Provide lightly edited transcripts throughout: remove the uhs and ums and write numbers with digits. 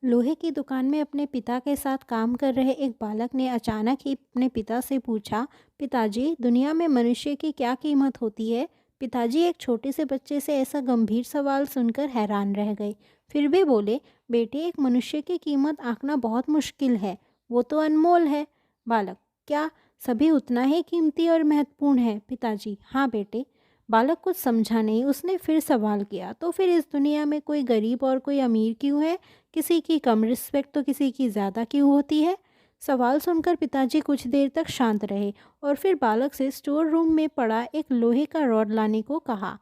लोहे की दुकान में अपने पिता के साथ काम कर रहे एक बालक ने अचानक ही अपने पिता से पूछा, पिताजी, दुनिया में मनुष्य की क्या कीमत होती है? पिताजी एक छोटे से बच्चे से ऐसा गंभीर सवाल सुनकर हैरान रह गए। फिर भी बोले, बेटे, एक मनुष्य की कीमत आंकना बहुत मुश्किल है। वो तो अनमोल है। बालक, क्या सभी उतना ही कीमती और महत्वपूर्ण है? पिताजी, हाँ बेटे। बालक कुछ समझा नहीं। उसने फिर सवाल किया, तो फिर इस दुनिया में कोई गरीब और कोई अमीर क्यों है? किसी की कम रिस्पेक्ट तो किसी की ज़्यादा क्यों होती है? सवाल सुनकर पिताजी कुछ देर तक शांत रहे और फिर बालक से स्टोर रूम में पड़ा एक लोहे का रॉड लाने को कहा।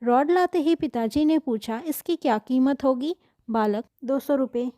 रॉड लाते ही पिताजी ने पूछा, इसकी क्या कीमत होगी? बालक, 200 रुपये।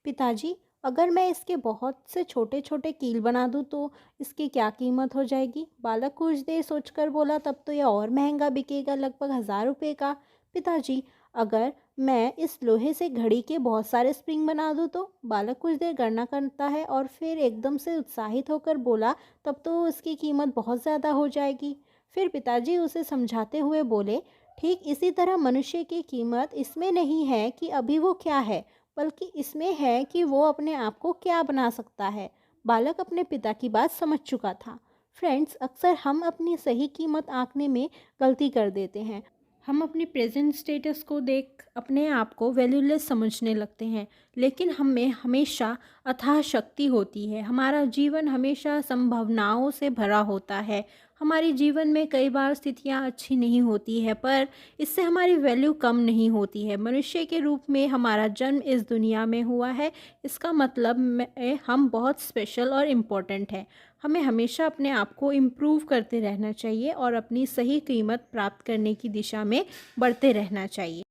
पिताजी, अगर मैं इसके बहुत से छोटे छोटे कील बना दूं तो इसकी क्या कीमत हो जाएगी? बालक कुछ देर सोचकर बोला, तब तो यह और महंगा बिकेगा, लगभग 1000 रुपये का। पिताजी, अगर मैं इस लोहे से घड़ी के बहुत सारे स्प्रिंग बना दूं तो? बालक कुछ देर गणना करता है और फिर एकदम से उत्साहित होकर बोला, तब तो इसकी कीमत बहुत ज़्यादा हो जाएगी। फिर पिताजी उसे समझाते हुए बोले, ठीक इसी तरह मनुष्य की कीमत इसमें नहीं है कि अभी वो क्या है, बल्कि इसमें है कि वो अपने आप को क्या बना सकता है। बालक अपने पिता की बात समझ चुका था। फ्रेंड्स, अक्सर हम अपनी सही कीमत आंकने में गलती कर देते हैं। हम अपने प्रेजेंट स्टेटस को देख अपने आप को वैल्यूलेस समझने लगते हैं, लेकिन हम में हमेशा अथाह शक्ति होती है। हमारा जीवन हमेशा संभावनाओं से भरा होता है। हमारी जीवन में कई बार स्थितियां अच्छी नहीं होती है, पर इससे हमारी वैल्यू कम नहीं होती है। मनुष्य के रूप में हमारा जन्म इस दुनिया में हुआ है, इसका मतलब में हम बहुत स्पेशल और इम्पोर्टेंट है। हमें हमेशा अपने आप को इम्प्रूव करते रहना चाहिए और अपनी सही कीमत प्राप्त करने की दिशा में बढ़ते रहना चाहिए।